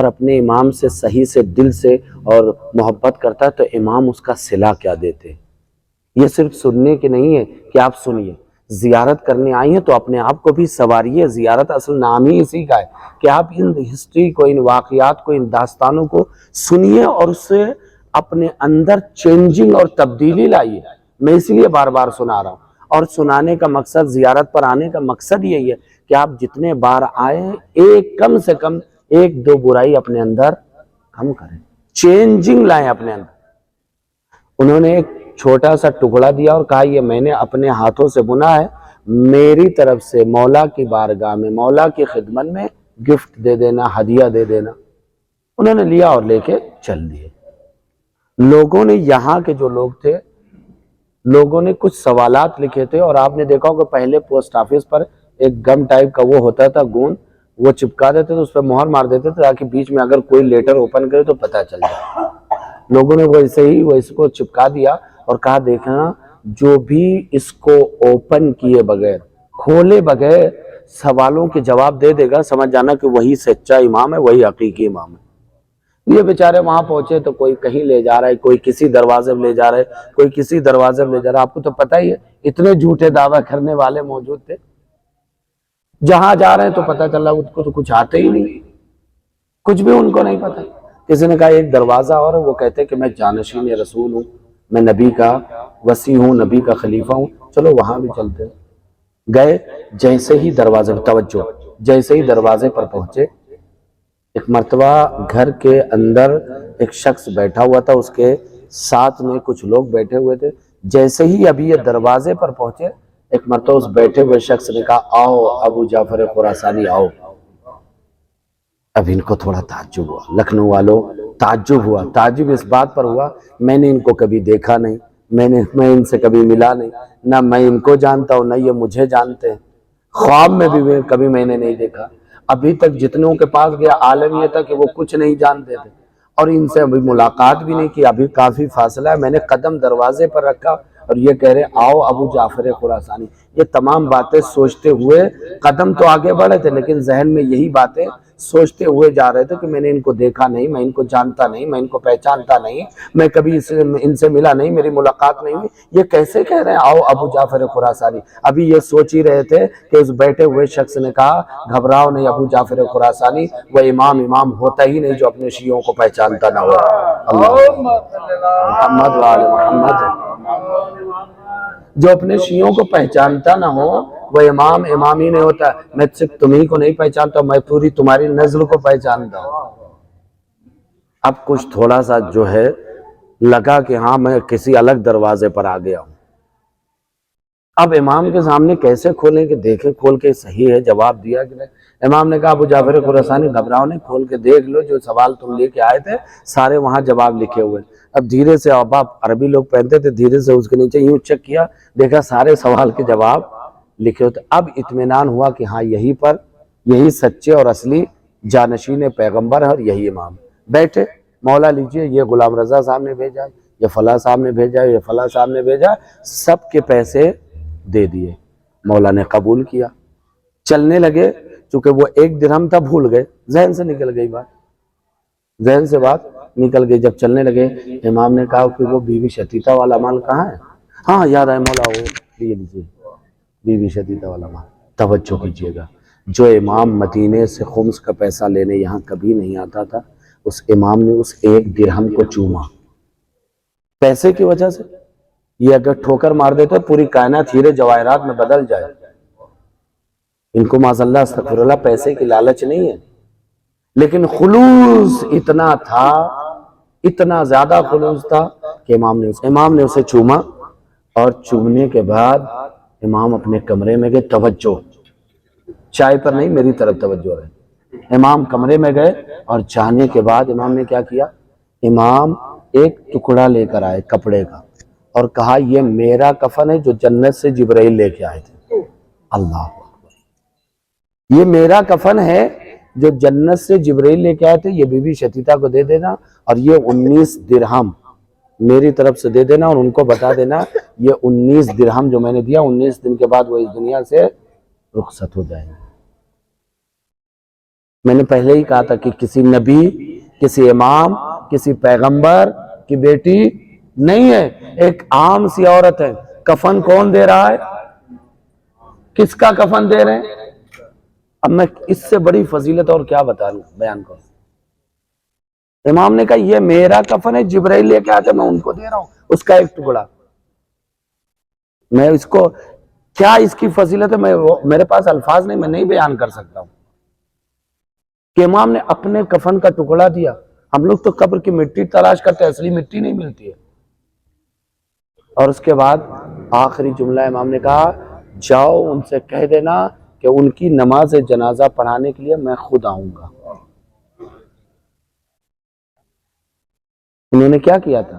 اور اپنے امام سے صحیح سے دل سے اور محبت کرتا ہے تو امام اس کا صلہ کیا دیتے ہیں۔ یہ صرف سننے کے نہیں ہے کہ آپ سنیے، زیارت کرنے آئی ہیں تو اپنے آپ کو بھی سنواریے۔ زیارت اصل نام ہی اسی کا ہے کہ آپ ان ہسٹری کو، ان واقعات کو، ان داستانوں کو سنیے اور اس سے اپنے اندر چینجنگ اور تبدیلی لائیے۔ میں اس لیے بار بار سنا رہا ہوں، اور سنانے کا مقصد، زیارت پر آنے کا مقصد یہی ہے کہ آپ جتنے بار آئیں ایک کم سے کم ایک دو برائی اپنے اندر کم کریں، چینجنگ لائیں اپنے اندر۔ انہوں نے ایک چھوٹا سا ٹکڑا دیا اور کہا یہ میں نے اپنے ہاتھوں سے بنا ہے، میری طرف سے مولا کی بارگاہ میں، مولا کی خدمت میں گفٹ دے دینا، ہدیہ دے دینا۔ انہوں نے لیا اور لے کے چل دیے۔ لوگوں نے، یہاں کے جو لوگ تھے، لوگوں نے کچھ سوالات لکھے تھے، اور آپ نے دیکھا ہوگا پہلے پوسٹ آفس پر ایک گم ٹائپ کا وہ ہوتا تھا گون، وہ چپکا دیتے تھے، اس پہ مہر مار دیتے تھے تاکہ بیچ میں اگر کوئی لیٹر اوپن کرے تو پتہ چل جائے۔ لوگوں نے ویسے ہی وہ اس کو چپکا دیا اور کہا دیکھنا جو بھی اس کو اوپن کیے بغیر، کھولے بغیر سوالوں کے جواب دے دے گا، سمجھ جانا کہ وہی سچا امام ہے، وہی حقیقی امام ہے۔ یہ بیچارے وہاں پہنچے تو کوئی کہیں لے جا رہا ہے، کوئی کسی دروازے میں لے جا رہا ہے، کوئی کسی دروازے میں لے جا رہا ہے۔ آپ کو تو پتہ ہی ہے اتنے جھوٹے دعویٰ کرنے والے موجود تھے، جہاں جا رہے ہیں تو پتہ چل رہا ان کو تو کچھ آتے ہی نہیں، کچھ بھی ان کو نہیں پتہ۔ کسی نے کہا ایک دروازہ اور ہے، وہ کہتے کہ میں جانشین رسول ہوں، میں نبی کا وصی ہوں، نبی کا خلیفہ ہوں، چلو وہاں بھی چلتے ہیں۔ گئے، جیسے ہی دروازے پر توجہ، جیسے ہی دروازے پر پہنچے، ایک مرتبہ گھر کے اندر ایک شخص بیٹھا ہوا تھا، اس کے ساتھ میں کچھ لوگ بیٹھے ہوئے تھے۔ جیسے ہی ابھی یہ دروازے پر پہنچے، ایک مرتبہ اس بیٹھے ہوئے شخص نے کہا آؤ ابو جعفر خراسانی آؤ۔ اب ان کو تھوڑا تعجب ہوا، لکھنؤ والوں تعجب ہوا۔ تعجب اس بات پر ہوا میں نے ان کو کبھی دیکھا نہیں، میں ان سے کبھی ملا نہیں، نہ میں ان کو جانتا ہوں نہ یہ مجھے جانتے ہیں، خواب میں بھی کبھی میں نے نہیں دیکھا۔ ابھی تک جتنوں کے پاس گیا عالم یہ تھا کہ وہ کچھ نہیں جانتے تھے، اور ان سے ابھی ملاقات بھی نہیں کی، ابھی کافی فاصلہ ہے۔ میں نے قدم دروازے پر رکھا اور یہ کہہ رہے آؤ ابو جعفر خراسانی۔ یہ تمام باتیں سوچتے ہوئے قدم تو آگے بڑھے تھے، لیکن ذہن میں یہی باتیں سوچتے ہوئے جا رہے تھے کہ میں نے ان کو دیکھا نہیں، میں ان کو جانتا نہیں، میں ان کو پہچانتا نہیں، میں کبھی ان سے ملا نہیں، میری ملاقات نہیں ہوئی، یہ کیسے کہہ رہے ہیں آؤ ابو جعفر خراسانی۔ ابھی یہ سوچ ہی رہے تھے کہ اس بیٹھے ہوئے شخص نے کہا گھبراؤ نہیں ابو جعفر خراسانی، وہ امام ہوتا ہی نہیں جو اپنے شیعوں کو پہچانتا نہ ہو۔ محمد وآل محمد، جو اپنے شیعوں کو پہچانتا نہ ہو وہ امام ہی نہیں ہوتا۔ میں صرف تمہیں کو نہیں پہچانتا، میں پوری تمہاری نسل کو پہچانتا ہوں۔ اب کچھ تھوڑا سا جو ہے لگا کہ ہاں میں کسی الگ دروازے پر آ گیا ہوں۔ اب امام کے سامنے کیسے کھولیں کہ دیکھیں کھول کے صحیح ہے، جواب دیا کہ نہیں۔ امام نے کہا ابو جعفر خراسانی گھبراؤ نہیں، کھول کے دیکھ لو، جو سوال تم لے کے آئے تھے سارے وہاں جواب لکھے ہوئے۔ اب دھیرے سے، اب آپ عربی لوگ پہنتے تھے، دھیرے سے اس کے نیچے یوں چیک کیا، دیکھا سارے سوال کے جواب لکھے ہوتے۔ اب اطمینان ہوا کہ ہاں یہی سچے اور اصلی جانشین پیغمبر ہے اور یہی امام۔ بیٹھے، مولا لیجئے، یہ غلام رضا صاحب نے بھیجا، یہ فلاں صاحب نے بھیجا، یہ فلاں صاحب نے بھیجا، سب کے پیسے دے دیے۔ مولا نے قبول کیا، چلنے لگے۔ چونکہ وہ 1 درہم تھا، بھول گئے، ذہن سے نکل گئی بات، ذہن سے بات نکل گئی۔ جب چلنے لگے امام نے کہا کہ وہ بی بی شتیتا والا مال کہاں ہے؟ ہاں یاد آئے مولا، وہ لیجیے بی بی شتیتا والا مال۔ توجہ کیجئے گا، جو امام مدینے سے خمس کا پیسہ لینے یہاں کبھی نہیں آتا تھا، اس امام نے اس 1 درہم کو چوما پیسے کی وجہ سے۔ یہ اگر ٹھوکر مار دیتے پوری کائنات ہیرے جواہرات میں بدل جائے۔ ان کو معاذ اللہ استغفر اللہ پیسے کی لالچ نہیں ہے، لیکن خلوص اتنا تھا، اتنا زیادہ خلوص تھا کہ امام نے اسے چوما، اور چومنے کے بعد امام اپنے کمرے میں گئے۔ توجہ، چائے پر نہیں، میری طرف توجہ رہے۔ امام کمرے میں گئے اور جانے کے بعد امام نے کیا کیا؟ امام ایک ٹکڑا لے کر آئے کپڑے کا اور کہا یہ میرا کفن ہے جو جنت سے جبرائیل لے کے آئے تھے۔ اللہ اکبر، یہ میرا کفن ہے جو جنت سے جبرائیل لے کے آئے تھے، یہ بی بی شتیتا کو دے دینا، اور یہ 19 درہم میری طرف سے دے دینا، اور ان کو بتا دینا یہ 19 درہم جو میں نے دیا 19 دن کے بعد وہ اس دنیا سے رخصت ہو جائیں گے۔ میں نے پہلے ہی کہا تھا کہ کسی نبی، کسی امام، کسی پیغمبر کی بیٹی نہیں ہے، ایک عام سی عورت ہے۔ کفن کون دے رہا ہے؟ کس کا کفن دے رہے ہیں؟ اب میں اس سے بڑی فضیلت اور کیا بیان کروں؟ امام نے کہا یہ میرا کفن ہے، جبرائیل لے کے آتے، میں ان کو دے رہا ہوں اس کا ایک ٹکڑا۔ میں اس کو کیا اس کی فضیلت ہے، میرے پاس الفاظ نہیں، میں نہیں بیان کر سکتا ہوں کہ امام نے اپنے کفن کا ٹکڑا دیا۔ ہم لوگ تو قبر کی مٹی تلاش کرتے، اصلی مٹی نہیں ملتی ہے۔ اور اس کے بعد آخری جملہ امام نے کہا جاؤ ان سے کہہ دینا کہ ان کی نماز جنازہ پڑھانے کے لیے میں خود آؤں گا۔ انہوں نے کیا کیا تھا؟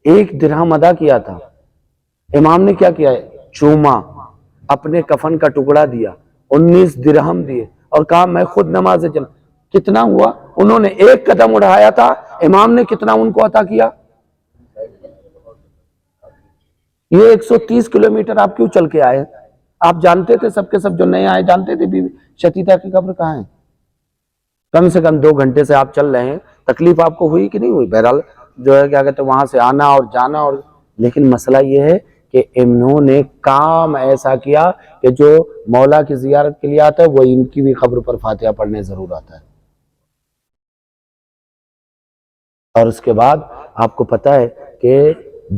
1 درہم ادا کیا تھا۔ امام نے کیا کیا؟ چوما، اپنے کفن کا ٹکڑا دیا، 19 درہم دیے اور کہا میں خود نماز جنازہ۔ کتنا ہوا؟ انہوں نے 1 قدم اٹھایا تھا، امام نے کتنا ان کو عطا کیا؟ یہ 130 کلومیٹر آپ کیوں چل کے آئے؟ آپ جانتے تھے، سب کے سب جو نئے آئے جانتے تھے بی بی شتیتا کی قبر کہاں ہے؟ کم سے کم 2 گھنٹے سے آپ چل رہے ہیں، تکلیف آپ کو ہوئی کہ نہیں ہوئی؟ بہرحال جو ہے کیا کہتے ہیں وہاں سے آنا اور جانا، اور لیکن مسئلہ یہ ہے کہ انہوں نے کام ایسا کیا کہ جو مولا کی زیارت کے لیے آتا ہے وہ ان کی بھی قبر پر فاتحہ پڑھنے ضرور آتا ہے۔ اور اس کے بعد آپ کو پتا ہے کہ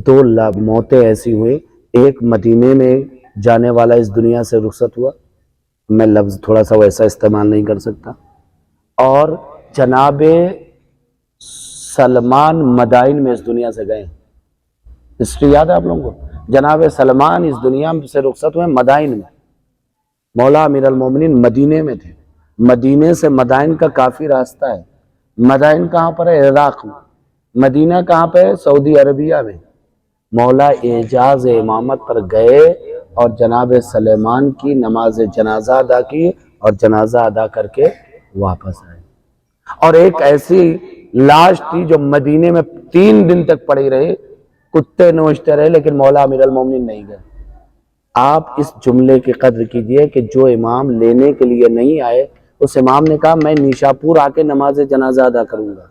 2 موتیں ایسی ہوئی، ایک مدینے میں جانے والا اس دنیا سے رخصت ہوا، میں لفظ تھوڑا سا ویسا استعمال نہیں کر سکتا، اور جناب سلمان مدائن میں اس دنیا سے گئے۔ ہسٹری یاد ہے آپ لوگوں کو؟ جناب سلمان اس دنیا سے رخصت ہوئے مدائن میں، مولا امیر المومنین مدینے میں تھے۔ مدینے سے مدائن کا کافی راستہ ہے۔ مدائن کہاں پر ہے؟ عراق میں۔ مدینہ کہاں پہ ہے؟ سعودی عربیہ میں۔ مولا اعجاز امامت پر گئے اور جناب سلیمان کی نماز جنازہ ادا کی اور جنازہ ادا کر کے واپس آئے۔ اور ایک ایسی لاش تھی جو مدینے میں 3 دن تک پڑی رہی، کتے نوچتے رہے، لیکن مولا امیر المومنین نہیں گئے۔ آپ اس جملے کی قدر کیجئے کہ جو امام لینے کے لیے نہیں آئے، اس امام نے کہا میں نیشاپور آ کے نماز جنازہ ادا کروں گا۔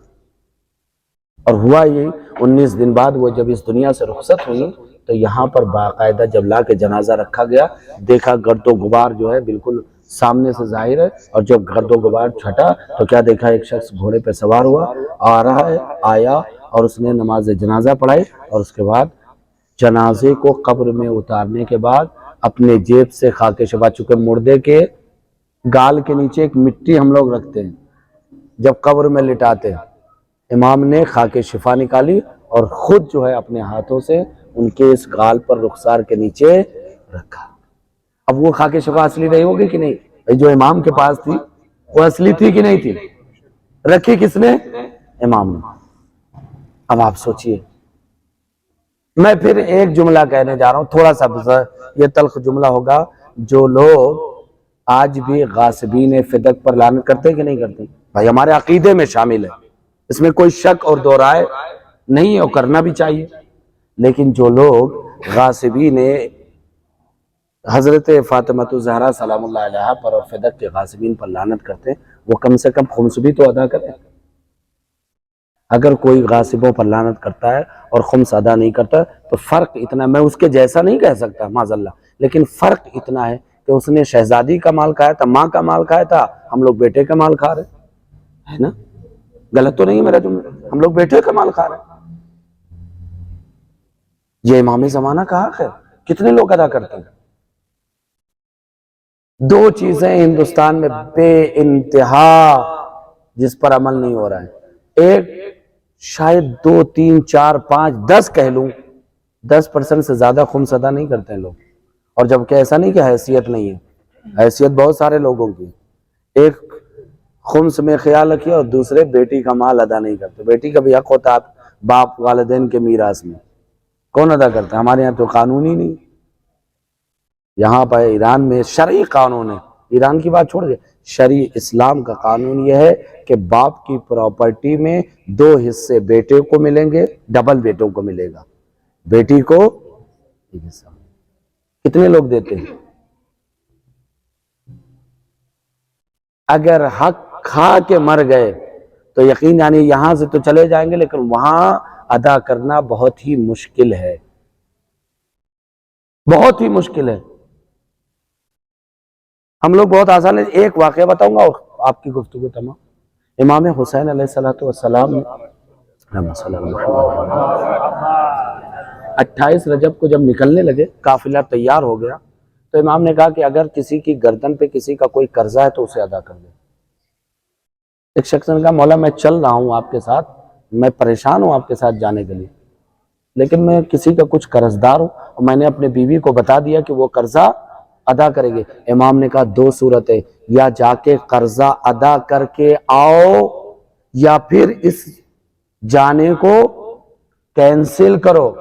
اور ہوا یہ 19 دن بعد وہ جب اس دنیا سے رخصت ہوئی تو یہاں پر باقاعدہ جب لا کے جنازہ رکھا گیا، دیکھا گرد و غبار جو ہے بالکل سامنے سے ظاہر ہے، اور جب گرد و غبار چھٹا تو کیا دیکھا؟ ایک شخص گھوڑے پہ سوار ہوا آ رہا ہے، آیا اور اس نے نماز جنازہ پڑھائی، اور اس کے بعد جنازے کو قبر میں اتارنے کے بعد اپنے جیب سے خاک شفا، چونکہ مردے کے گال کے نیچے ایک مٹی ہم لوگ رکھتے ہیں جب قبر میں لٹاتے ہیں، امام نے خاک شفا نکالی اور خود جو ہے اپنے ہاتھوں سے ان کے اس گال پر رخسار کے نیچے رکھا۔ اب وہ خاک شفا اصلی رہی ہوگی کہ نہیں؟ جو امام کے پاس تھی وہ اصلی تھی کہ نہیں تھی؟ رکھی کس نے؟ امام نے۔ اب آپ سوچئے، میں پھر ایک جملہ کہنے جا رہا ہوں، تھوڑا سا یہ تلخ جملہ ہوگا۔ جو لوگ آج بھی غاصبین فدق پر لعنت کرتے کہ نہیں کرتے؟ بھائی ہمارے عقیدے میں شامل ہے، اس میں کوئی شک اور دو رائے نہیں ہے، اور کرنا بھی چاہیے۔ لیکن جو لوگ غاصبین حضرت فاطمہ الزہرا سلام اللہ علیہا پر اور فدق کے غاصبین پر لعنت کرتے ہیں، وہ کم سے کم خمس بھی تو ادا کریں۔ اگر کوئی غاصبوں پر لعنت کرتا ہے اور خمس ادا نہیں کرتا تو فرق اتنا، میں اس کے جیسا نہیں کہہ سکتا معاذ اللہ، لیکن فرق اتنا ہے کہ اس نے شہزادی کا مال کھایا تھا، ماں کا مال کھایا تھا، ہم لوگ بیٹے کا مال کھا رہے ہیں نا؟ غلط تو نہیں ہے میرا جملہ؟ ہم لوگ بیٹے کا مال کھا رہے ہیں۔ یہ امام زمانہ کا حق ہے، کتنے لوگ ادا کرتے ہیں؟ 2 چیزیں ہندوستان میں بے انتہا جس پر عمل نہیں ہو رہا ہے، ایک شاید 2 3 4 5 10 کہہ لوں، 10% سے زیادہ خمس ادا نہیں کرتے ہیں لوگ۔ اور جبکہ ایسا نہیں کہ حیثیت نہیں ہے، حیثیت بہت سارے لوگوں کی۔ ایک خمس میں خیال رکھیے اور دوسرے بیٹی کا مال ادا نہیں کرتے۔ بیٹی کا بھی حق ہوتا ہے باپ والدین کے میراث میں، کون ادا کرتا ہے؟ ہمارے یہاں تو قانون ہی نہیں۔ یہاں پر ایران میں شرعی قانون ہے، ایران کی بات چھوڑ دیں، شرعی اسلام کا قانون یہ ہے کہ باپ کی پراپرٹی میں 2 حصے بیٹے کو ملیں گے، ڈبل بیٹوں کو ملے گا، بیٹی کو 1 حصہ۔ کتنے لوگ دیتے ہیں؟ اگر حق کھا کے مر گئے تو یقین یعنی یہاں سے تو چلے جائیں گے لیکن وہاں ادا کرنا بہت ہی مشکل ہے، بہت ہی مشکل ہے۔ ہم لوگ بہت آسان ہے، ایک واقعہ بتاؤں گا اور آپ کی گفتگو تمام۔ امام حسین علیہ السلام 28 رجب کو جب نکلنے لگے، قافلہ تیار ہو گیا، تو امام نے کہا کہ اگر کسی کی گردن پہ کسی کا کوئی قرضہ ہے تو اسے ادا کر دے۔ ایک شخص نے کہا مولا میں چل رہا ہوں آپ کے ساتھ، میں پریشان ہوں آپ کے ساتھ جانے کے لیے، لیکن میں کسی کا کچھ قرض دار ہوں اور میں نے اپنے بیوی کو بتا دیا کہ وہ قرضہ ادا کرے گے۔ امام نے کہا دو صورت ہے، یا جا کے قرضہ ادا کر کے آؤ یا پھر اس جانے کو کینسل کرو،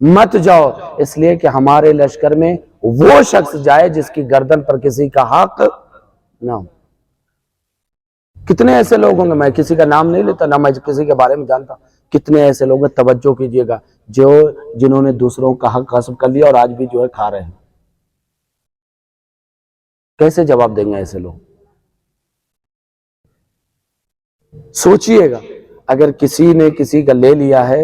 مت جاؤ، اس لیے کہ ہمارے لشکر میں وہ شخص جائے جس کی گردن پر کسی کا حق نہ ہو۔ کتنے ایسے لوگ ہوں گے، میں کسی کا نام نہیں لیتا، نہ میں کسی کے بارے میں جانتا، کتنے ایسے لوگ ہیں، توجہ کیجئے گا، جنہوں نے دوسروں کا حق غصب کر لیا اور آج بھی جو ہے کھا رہے ہیں۔ کیسے جواب دیں گے ایسے لوگ؟ سوچئے گا، اگر کسی نے کسی کا لے لیا ہے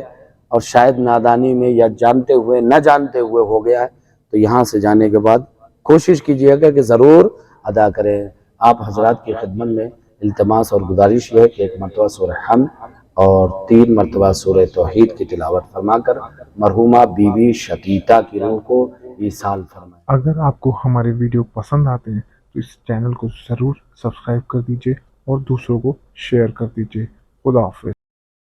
اور شاید نادانی میں یا جانتے ہوئے نہ جانتے ہوئے ہو گیا ہے تو یہاں سے جانے کے بعد کوشش کیجئے گا کہ ضرور ادا کریں۔ آپ حضرات کی خدمت میں التماس اور گزارش یہ ہے کہ ایک مرتبہ سورہ حمد اور 3 مرتبہ سورہ توحید کی تلاوت فرما کر مرحومہ بی بی شتیتا کی روح کو ایصال فرمائیں۔ اگر آپ کو ہمارے ویڈیو پسند آتے ہیں تو اس چینل کو ضرور سبسکرائب کر دیجئے اور دوسروں کو شیئر کر دیجئے۔ خدا حافظ۔